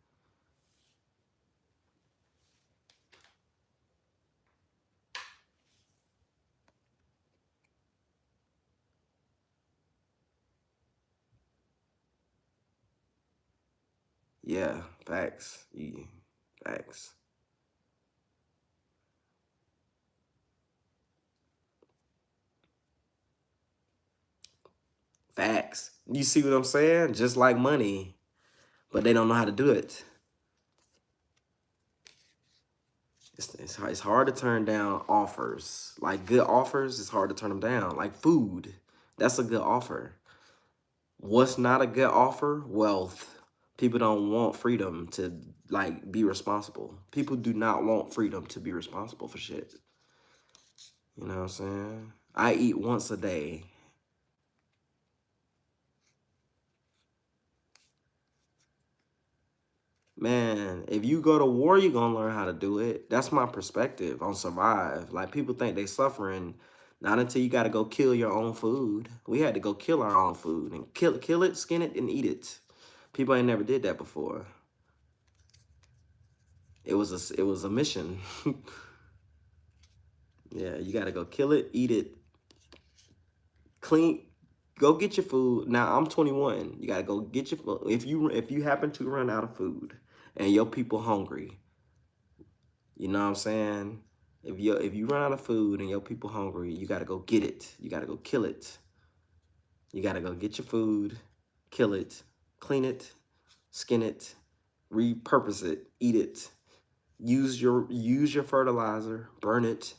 Yeah, facts. Yeah, facts. Facts. You see what I'm saying? Just like money, but they don't know how to do it. It's hard to turn down offers. Like good offers, it's hard to turn them down. Like food, that's a good offer. What's not a good offer? Wealth. People don't want freedom to like be responsible. People do not want freedom to be responsible for shit. You know what I'm saying? I eat once a day. Man, if you go to war, you're gonna learn how to do it. That's my perspective on survive. Like people think they suffering, not until you gotta go kill your own food. We had to go kill our own food and kill it, skin it, and eat it. People ain't never did that before. It was a mission. Yeah, you gotta go kill it, eat it, clean. Go get your food. Now I'm 21. You gotta go get your food. If you happen to run out of food and your people hungry, you know what I'm saying? If you run out of food and your people hungry, you gotta go get it. You gotta go kill it. You gotta go get your food, kill it, clean it, skin it, repurpose it, eat it. Use your fertilizer, burn it,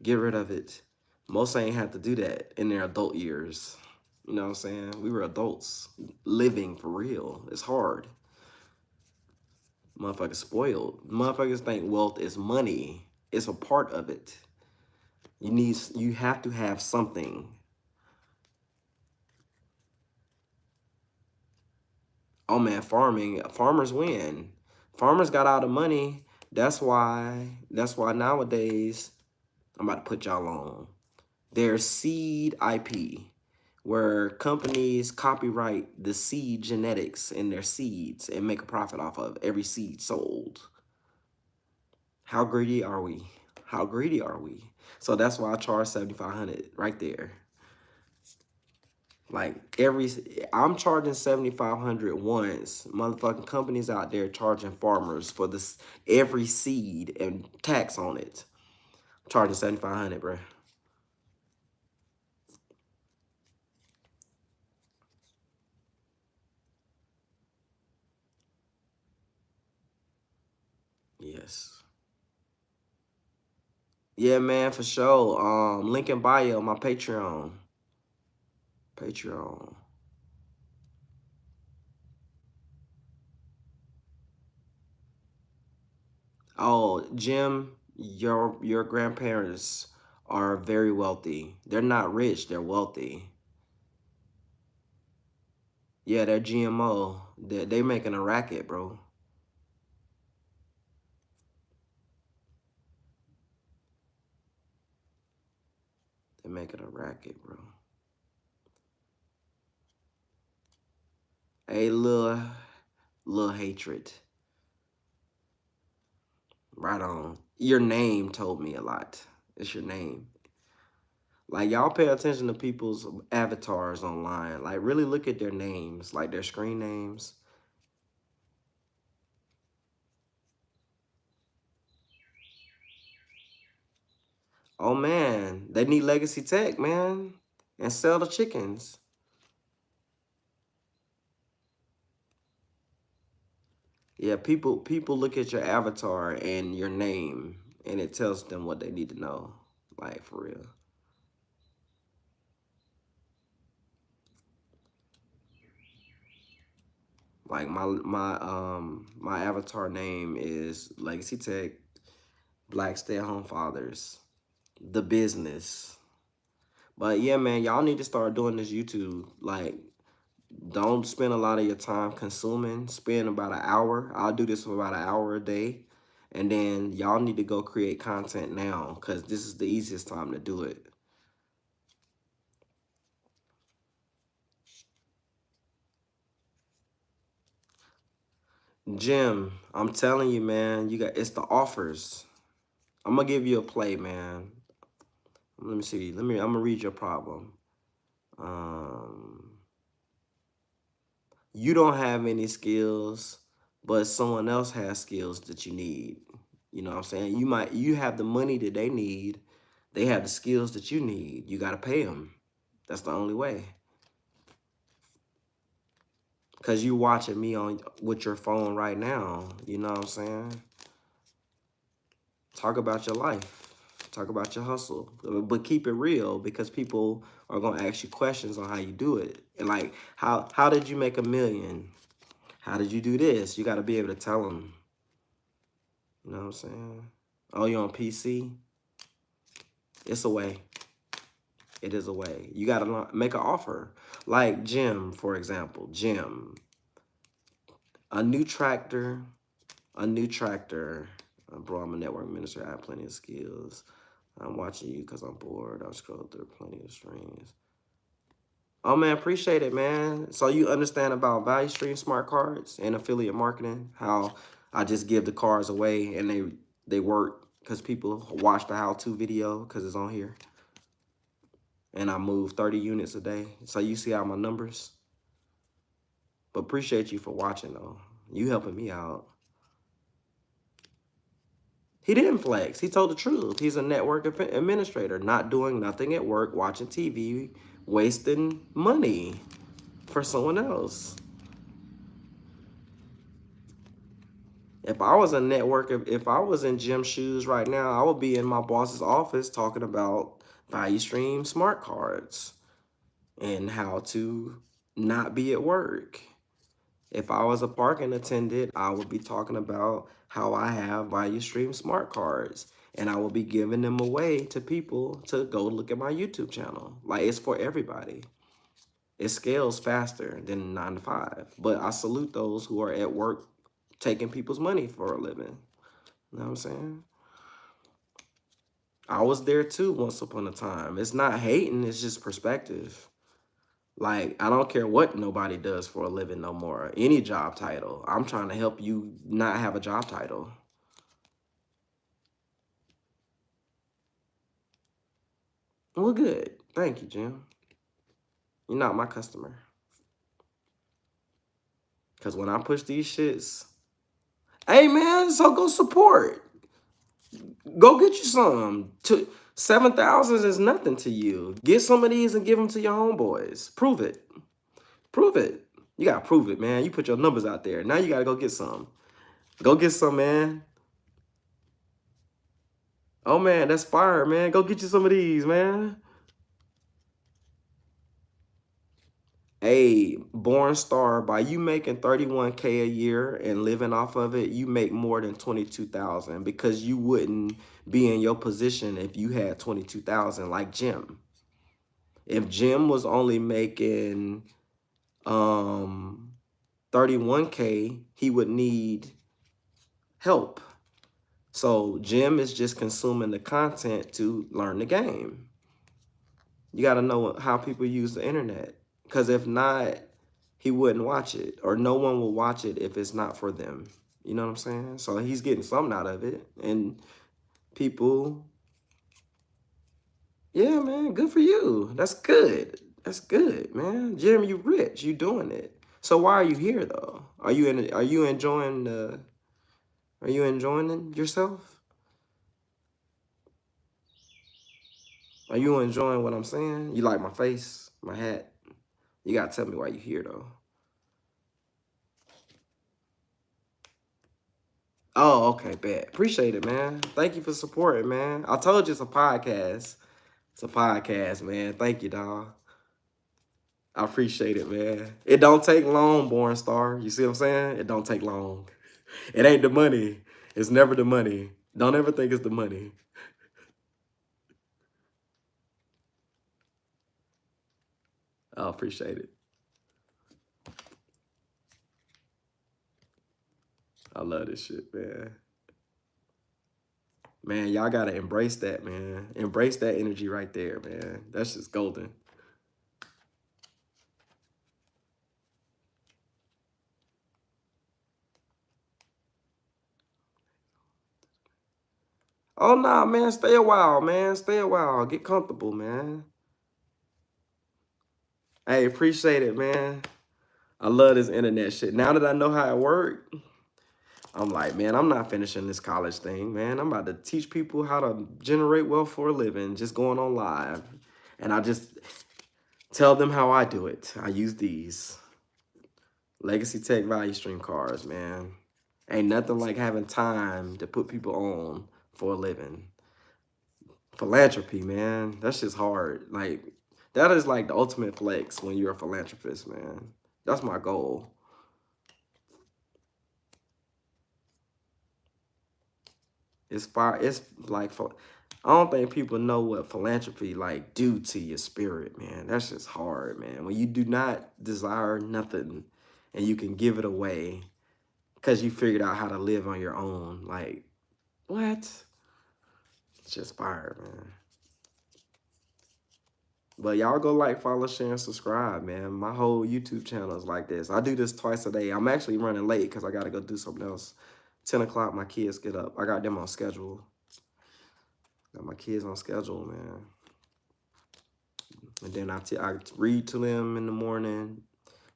get rid of it. Most ain't have to do that in their adult years. You know what I'm saying? We were adults living for real. It's hard. Motherfuckers spoiled. Motherfuckers think wealth is money. It's a part of it. You have to have something. Oh man, farmers win. Farmers got all the money, That's why nowadays, I'm about to put y'all on. There's seed IP, where companies copyright the seed genetics in their seeds and make a profit off of every seed sold. How greedy are we? How greedy are we? So that's why I charge $7,500 right there. Like I'm charging $7,500 once. Motherfucking companies out there charging farmers for this every seed and tax on it. I'm charging $7,500, bro. Yes. Yeah, man, for sure. Link in bio, my Patreon. Patreon. Oh, Jim, your grandparents are very wealthy. They're not rich, they're wealthy. Yeah, they're GMO. They making a racket, bro. They're making a racket, bro. A little hatred. Right on. Your name told me a lot. It's your name. Like, y'all pay attention to people's avatars online. Like, really look at their names, like their screen names. Oh, man. They need legacy tech, man. And sell the chickens. Yeah, people look at your avatar and your name, and it tells them what they need to know. Like, for real. Like my avatar name is Legacy Tech, Black Stay-at-Home Fathers, the business. But yeah, man, y'all need to start doing this YouTube. Like, don't spend a lot of your time consuming. Spend about an hour. I'll do this for about an hour a day. And then y'all need to go create content now, because this is the easiest time to do it. Jim, I'm telling you, man, it's the offers. I'm gonna give you a play, man. Let me see. I'm gonna read your problem. You don't have any skills, but someone else has skills that you need. You know what I'm saying? You have the money that they need. They have the skills that you need. You got to pay them. That's the only way. Because you watching me with your phone right now. You know what I'm saying? Talk about your life. Talk about your hustle. But keep it real, because people are going to ask you questions on how you do it. And like, how did you make $1 million? How did you do this? You got to be able to tell them. You know what I'm saying? Oh, you're on PC? It's a way. It is a way. You got to make an offer. Like Jim, for example. Jim, a new tractor. Bro, I'm a network minister. I have plenty of skills. I'm watching you because I'm bored. I'll scroll through plenty of streams. Oh, man, appreciate it, man. So you understand about ValueStream smart cards and affiliate marketing, how I just give the cards away and they work because people watch the how-to video because it's on here. And I move 30 units a day. So you see how my numbers. But appreciate you for watching, though. You helping me out. He didn't flex. He told the truth. He's a network administrator, not doing nothing at work, watching TV, wasting money for someone else. If I was a network, if I was in Jim's shoes right now, I would be in my boss's office talking about ValueStream smart cards and how to not be at work. If I was a parking attendant, I would be talking about how I have ValueStream smart cards, and I will be giving them away to people to go look at my YouTube channel. Like, it's for everybody. It scales faster than 9 to 5. But I salute those who are at work taking people's money for a living. You know what I'm saying? I was there too once upon a time. It's not hating, it's just perspective. Like, I don't care what nobody does for a living no more. Any job title. I'm trying to help you not have a job title. Well, good. Thank you, Jim. You're not my customer. Because when I push these shits, hey, man, so go support. Go get you some. 7,000 is nothing to you. Get some of these and give them to your homeboys. Prove it. Prove it. You got to prove it, man. You put your numbers out there. Now you got to go get some. Go get some, man. Oh, man, that's fire, man. Go get you some of these, man. Hey, Born Star, by you making 31K a year and living off of it, you make more than 22,000 because you wouldn't be in your position if you had 22,000 like Jim. If Jim was only making 31K, he would need help. So Jim is just consuming the content to learn the game. You got to know how people use the internet. Because if not, he wouldn't watch it. Or no one will watch it if it's not for them. You know what I'm saying? So he's getting something out of it. And people, yeah, man, good for you. That's good. That's good, man. Jim, you rich. You doing it. So why are you here, though? Are you enjoying yourself? Are you enjoying what I'm saying? You like my face, my hat? You gotta tell me why you're here, though. Oh, okay, bet. Appreciate it, man. Thank you for supporting, man. I told you it's a podcast. It's a podcast, man. Thank you, dog. I appreciate it, man. It don't take long, Born Star. You see what I'm saying? It don't take long. It ain't the money. It's never the money. Don't ever think it's the money. I appreciate it. I love this shit, man. Man, y'all gotta embrace that, man. Embrace that energy right there, man. That's just golden. Oh, nah, man. Stay a while, man. Stay a while. Get comfortable, man. Hey, appreciate it, man. I love this internet shit. Now that I know how it works, I'm like, man, I'm not finishing this college thing, man. I'm about to teach people how to generate wealth for a living, just going on live. And I just tell them how I do it. I use these Legacy Tech ValueStream cards, man. Ain't nothing like having time to put people on for a living. Philanthropy, man. That's just hard. Like, that is like the ultimate flex when you're a philanthropist, man. That's my goal. It's fire. It's like, I don't think people know what philanthropy like do to your spirit, man. That's just hard, man. When you do not desire nothing and you can give it away because you figured out how to live on your own. Like, what? It's just fire, man. But y'all go like, follow, share, and subscribe, man. My whole YouTube channel is like this. I do this twice a day. I'm actually running late because I got to go do something else. 10 o'clock, my kids get up. I got them on schedule. Got my kids on schedule, man. And then I read to them in the morning.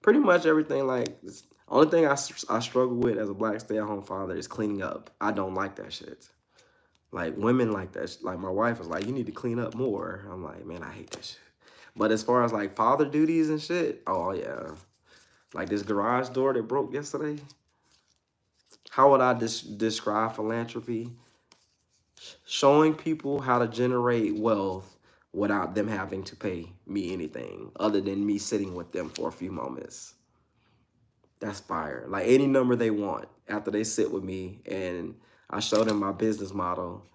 Pretty much everything. Like, only thing I struggle with as a black stay-at-home father is cleaning up. I don't like that shit. Like, women like that. Like, my wife was like, you need to clean up more. I'm like, man, I hate that shit. But as far as, like, father duties and shit, oh, yeah. Like, this garage door that broke yesterday. How would I describe philanthropy? Showing people how to generate wealth without them having to pay me anything other than me sitting with them for a few moments. That's fire. Like, any number they want after they sit with me and I show them my business model,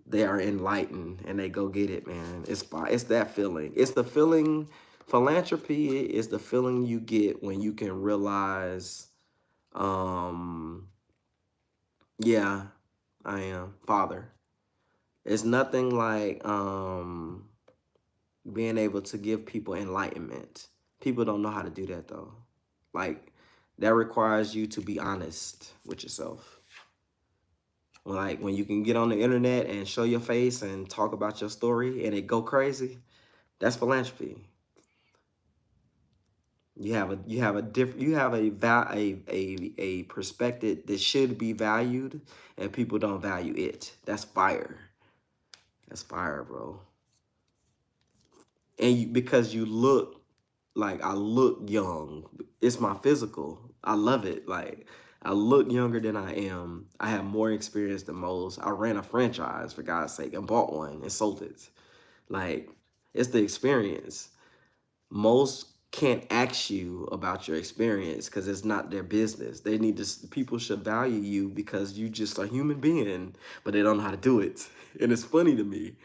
they are enlightened and they go get it, man. It's that feeling. It's the feeling. Philanthropy is the feeling you get when you can realize, yeah, I am. Father. It's nothing like being able to give people enlightenment. People don't know how to do that though. Like, that requires you to be honest with yourself. Like, when you can get on the internet and show your face and talk about your story and it go crazy, that's philanthropy. You have a perspective that should be valued, and people don't value it. That's fire. That's fire, bro. And because you look like, I look young. It's my physical. I love it. Like, I look younger than I am. I have more experience than most. I ran a franchise, for God's sake, and bought one and sold it. Like, it's the experience. Most can't ask you about your experience because it's not their business. They need to, people should value you because you just a human being, but they don't know how to do it. And it's funny to me.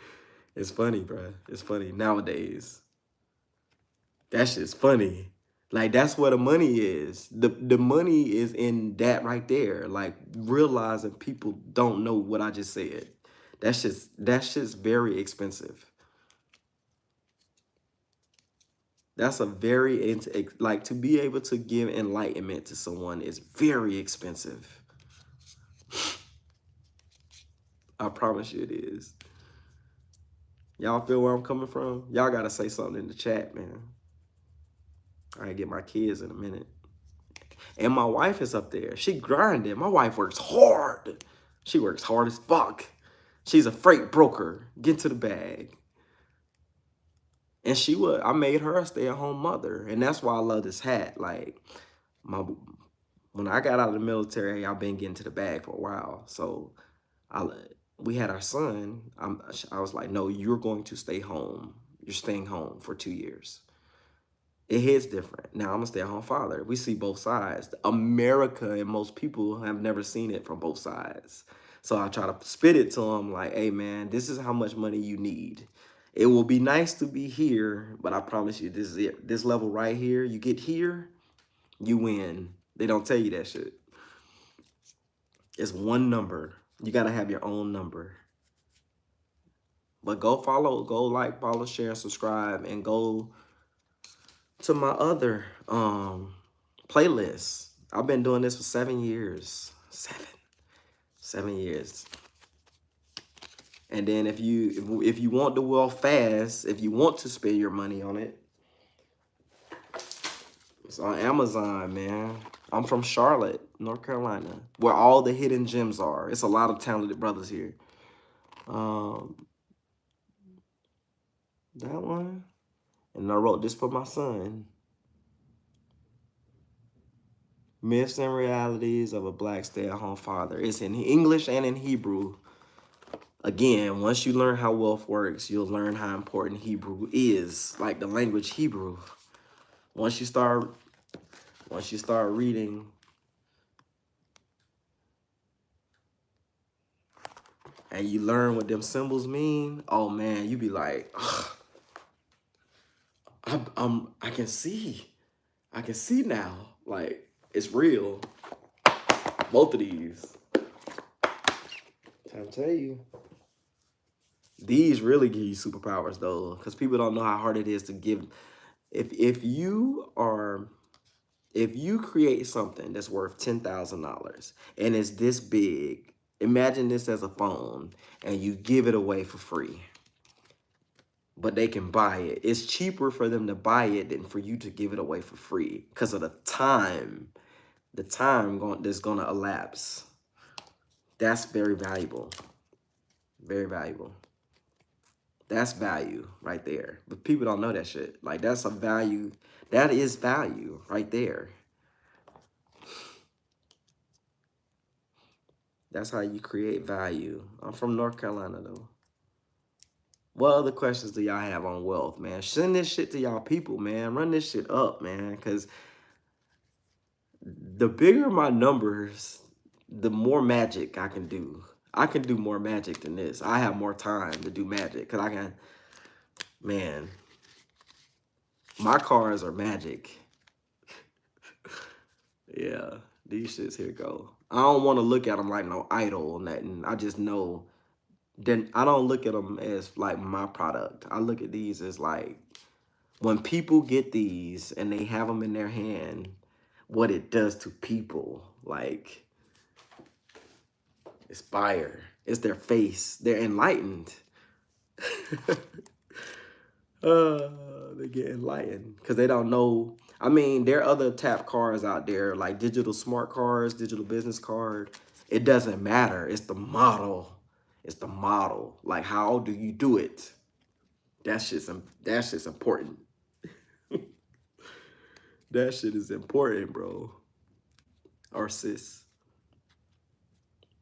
It's funny, bro. It's funny nowadays. That shit's funny. Like, that's where the money is. The money is in that right there. Like, realizing people don't know what I just said. That's just very expensive. That's a very, like, to be able to give enlightenment to someone is very expensive. I promise you it is. Y'all feel where I'm coming from? Y'all gotta say something in the chat, man. I get my kids in a minute. And my wife is up there. She grinding. My wife works hard. She works hard as fuck. She's a freight broker. Get to the bag. And I made her a stay-at-home mother. And that's why I love this hat. Like, when I got out of the military, I've been getting to the bag for a while. So we had our son. I was like, no, you're going to stay home. You're staying home for 2 years. It hits different. Now I'm a stay-at-home father. We see both sides. America and most people have never seen it from both sides. So I try to spit it to them like, hey man, this is how much money you need. It will be nice to be here, but I promise you, this is it. This level right here, you get here, you win. They don't tell you that shit. It's one number. You gotta have your own number. But go follow, go like, follow, share, subscribe, and go to my other playlists. I've been doing this for 7 years. Seven years. And then if you want the wealth fast, if you want to spend your money on it, it's on Amazon, man. I'm from Charlotte, North Carolina, where all the hidden gems are. It's a lot of talented brothers here. That one. And I wrote this for my son. Myths and Realities of a Black Stay-at-Home Father. It's in English and in Hebrew. Again, once you learn how wealth works, you'll learn how important Hebrew is, like the language Hebrew. Once you start reading, and you learn what them symbols mean, oh man, you be like, I can see now. Like, it's real. Both of these. Time to tell you. These really give you superpowers though, because people don't know how hard it is to give. If you create something that's worth $10,000 and it's this big, imagine this as a phone, and you give it away for free. But they can buy it. It's cheaper for them to buy it than for you to give it away for free because of the time that's going to elapse. That's very valuable. Very valuable. That's value right there. But people don't know that shit. Like, that's a value. That is value right there. That's how you create value. I'm from North Carolina, though. What other questions do y'all have on wealth, man? Send this shit to y'all people, man. Run this shit up, man. Because the bigger my numbers, the more magic I can do. I can do more magic than this. I have more time to do magic. Because I can, man, my cars are magic. Yeah. These shits here go. I don't want to look at them like no idol or nothing. I just know. Then I don't look at them as like my product. I look at these as like when people get these and they have them in their hand, what it does to people. Like, inspire. It's their face. They're enlightened. They get enlightened because they don't know. I mean, there are other tap cards out there, like digital smart cards, digital business card. It doesn't matter. It's the model. It's the model. Like, how do you do it? That's just important. That shit is important, bro. Or sis.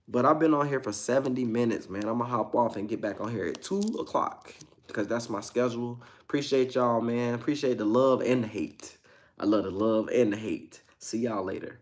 But I've been on here for 70 minutes, man. I'm gonna hop off and get back on here at 2 o'clock because that's my schedule. Appreciate y'all, man. Appreciate the love and the hate. I love the love and the hate. See y'all later.